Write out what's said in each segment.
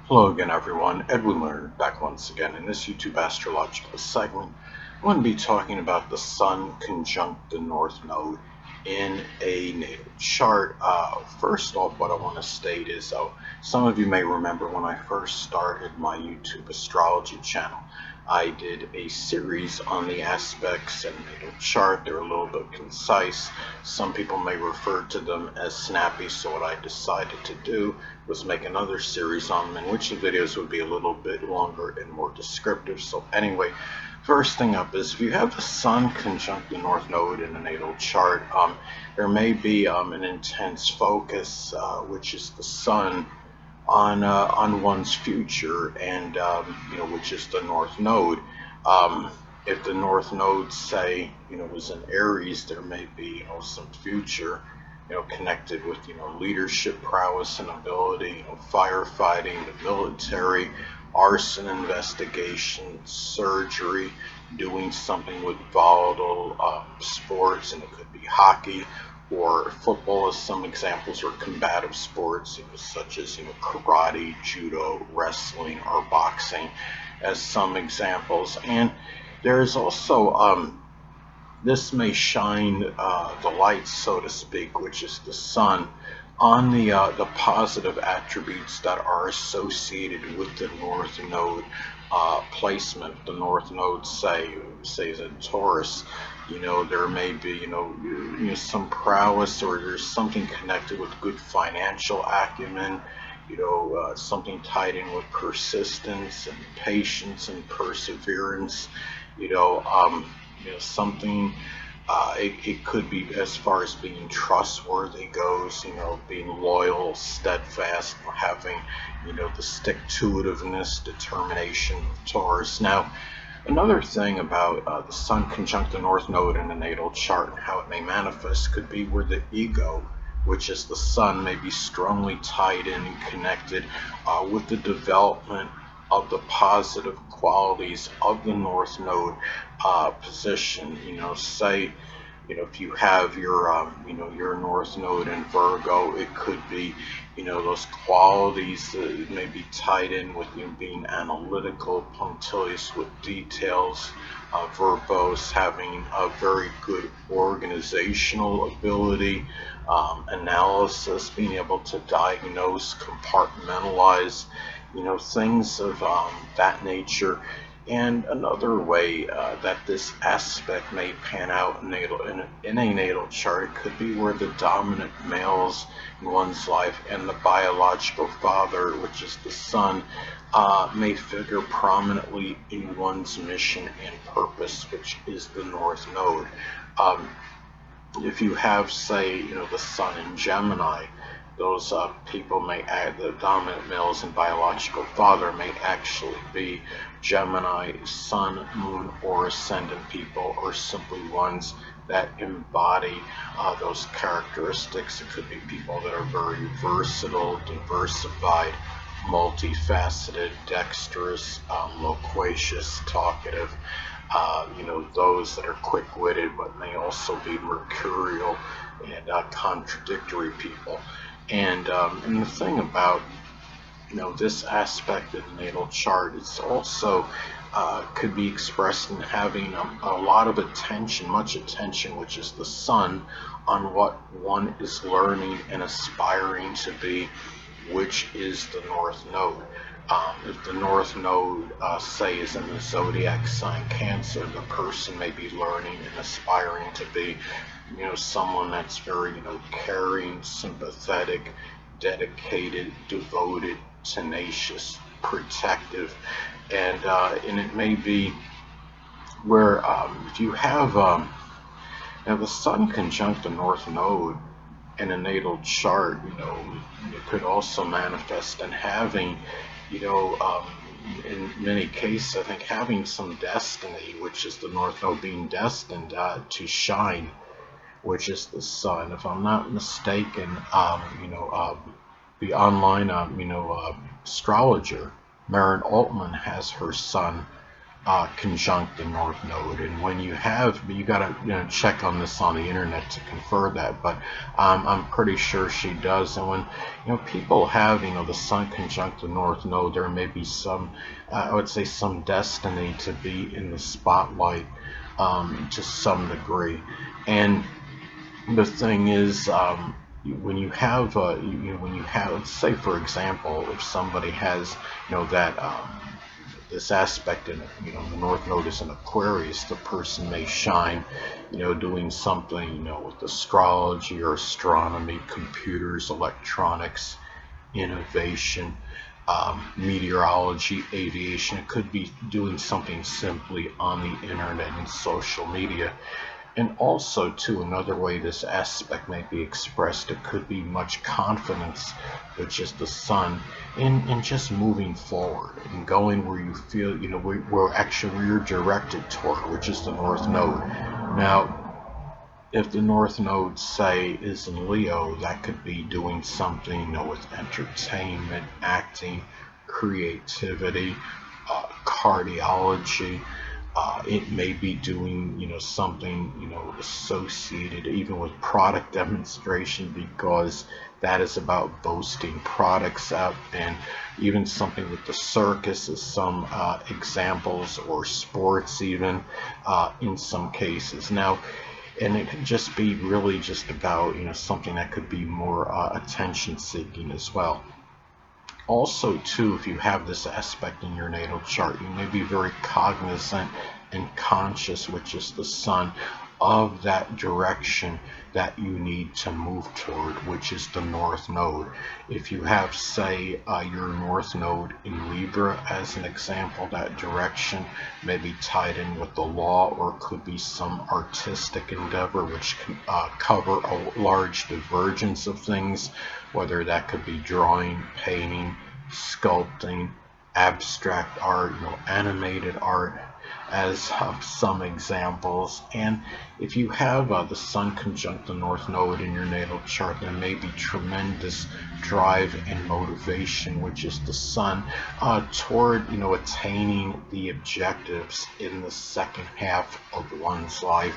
Hello again, everyone. Edwin Learnard back once again in this YouTube astrological segment. I'm going to be talking about the Sun conjunct the North Node in a natal chart. First off, what I want to state is, some of you may remember when I first started my YouTube astrology channel, I did a series on the aspects in natal chart. They're a little bit concise. Some people may refer to them as snappy, so what I decided to do was make another series on them in which the videos would be a little bit longer and more descriptive. So anyway, first thing up is if you have the Sun conjunct the North Node in a natal chart, there may be an intense focus, which is the Sun, on one's future, and which is the North Node. If the North Node, say, is in Aries, there may be some future connected with leadership prowess and ability, firefighting, the military, arson investigation, surgery, doing something with volatile sports, and it could be hockey or football as some examples, or combative sports such as karate, judo, wrestling, or boxing as some examples. And there's also this may shine the light, so to speak, which is the Sun, on the positive attributes that are associated with the North Node placement. The North Node, say is in Taurus. There may be some prowess, or there's something connected with good financial acumen. Something tied in with persistence and patience and perseverance. You know, um, something. It could be as far as being trustworthy goes, being loyal, steadfast, having, the stick-to-itiveness, determination of Taurus. Now, another thing about the Sun conjunct the North Node in a natal chart and how it may manifest could be where the ego, which is the Sun, may be strongly tied in and connected with the development of the positive qualities of the North Node position. Say, if you have your North Node in Virgo, it could be, those qualities that may be tied in with being analytical, punctilious with details, verbose, having a very good organizational ability, analysis, being able to diagnose, compartmentalize, things of that nature. And another way that this aspect may pan out in a natal chart, it could be where the dominant males in one's life and the biological father, which is the Sun, may figure prominently in one's mission and purpose, which is the North Node. Um, if you have, say, the Sun in Gemini, those people may add the dominant males and biological father may actually be Gemini, Sun, Moon, or Ascendant people, or simply ones that embody those characteristics. It could be people that are very versatile, diversified, multifaceted, dexterous, loquacious, talkative. Those that are quick-witted, but may also be mercurial and contradictory people. And the thing about this aspect of the natal chart is also could be expressed in having a lot of attention, much attention, which is the Sun, on what one is learning and aspiring to be, which is the North Node. If the North Node, say, is in the zodiac sign Cancer, the person may be learning and aspiring to be, someone that's very, caring, sympathetic, dedicated, devoted, tenacious, protective, and it may be where if you have now the Sun conjunct the North Node in a natal chart, it could also manifest in having, you know, um, in many cases, I think having some destiny, which is the North Node being destined to shine, which is the Sun. If I'm not mistaken, the online, astrologer, Marin Altman, has her Sun conjunct the North Node. And when you have, you gotta check on this on the internet to confirm that, but I'm pretty sure she does. And when people have the Sun conjunct the North Node, there may be some, I would say, some destiny to be in the spotlight to some degree. And the thing is, when you have, when you have, let's say, for example, if somebody has, that this aspect in, the North Node is in Aquarius, the person may shine, doing something, with astrology or astronomy, computers, electronics, innovation, meteorology, aviation. It could be doing something simply on the internet and social media. And also, too, another way this aspect may be expressed, it could be much confidence, which is the Sun, in just moving forward and going where you feel, where actually you're directed toward, which is the North Node. Now, if the North Node, say, is in Leo, that could be doing something, with entertainment, acting, creativity, cardiology. It may be doing, something, associated even with product demonstration, because that is about boasting products out, and even something with the circus is some examples, or sports even in some cases. Now, and it could just be really just about, something that could be more attention seeking as well. Also, too, if you have this aspect in your natal chart, you may be very cognizant and conscious, which is the Sun, of that direction that you need to move toward, which is the North Node. If you have, say, your North Node in Libra as an example, that direction may be tied in with the law, or could be some artistic endeavor which can cover a large divergence of things, whether that could be drawing, painting, sculpting, abstract art, animated art, as some examples. And if you have the Sun conjunct the North Node in your natal chart, there may be tremendous drive and motivation, which is the Sun, toward attaining the objectives in the second half of one's life,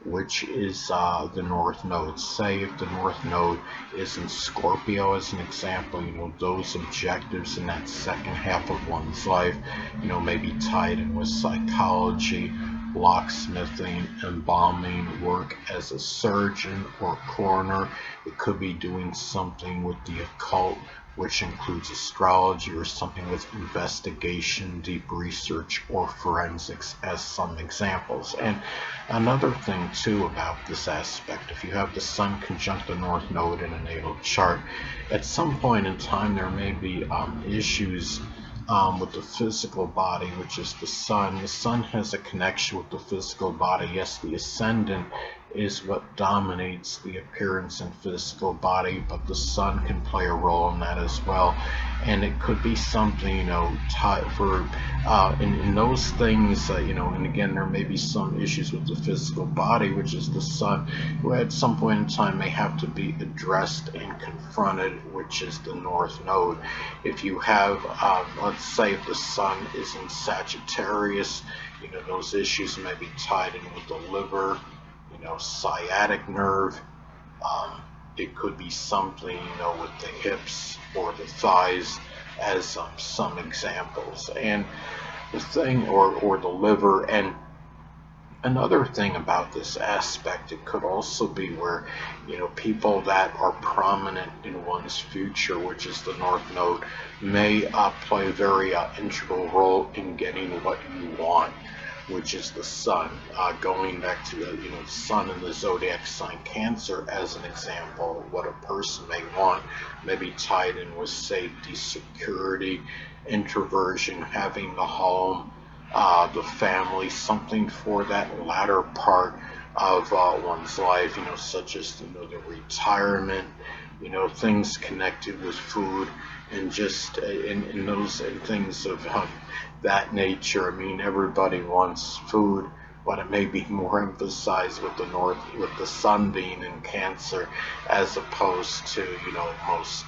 which is the North Node. Say if the North Node is in Scorpio as an example, those objectives in that second half of one's life, may be tied in with psychology, locksmithing, embalming, work as a surgeon or coroner. It could be doing something with the occult, which includes astrology, or something with investigation, deep research, or forensics, as some examples. And another thing, too, about this aspect, if you have the Sun conjunct the North Node in a natal chart, at some point in time there may be issues with the physical body, which is the Sun. The Sun has a connection with the physical body. Yes, the ascendant is what dominates the appearance and physical body, but the Sun can play a role in that as well. And it could be something, tied for in those things, and again, there may be some issues with the physical body, which is the Sun, who at some point in time may have to be addressed and confronted, which is the North Node. If you have, let's say, if the Sun is in Sagittarius, those issues may be tied in with the liver, sciatic nerve. It could be something, with the hips or the thighs, as some examples. And the thing, or the liver. And another thing about this aspect, it could also be where, people that are prominent in one's future, which is the North Node, may play a very integral role in getting what you want, which is the Sun. Going back to the Sun in the zodiac sign Cancer as an example, what a person may want may be tied in with safety, security, introversion, having the home, the family, something for that latter part of one's life, such as the retirement, things connected with food, and just in those and things of that nature. I mean, everybody wants food, but it may be more emphasized with the Sun being in Cancer, as opposed to most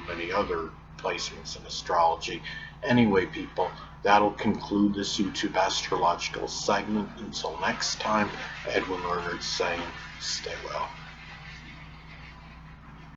many other placements in astrology. Anyway, people, that'll conclude this YouTube astrological segment. Until next time, Edwin Learnard saying, stay well.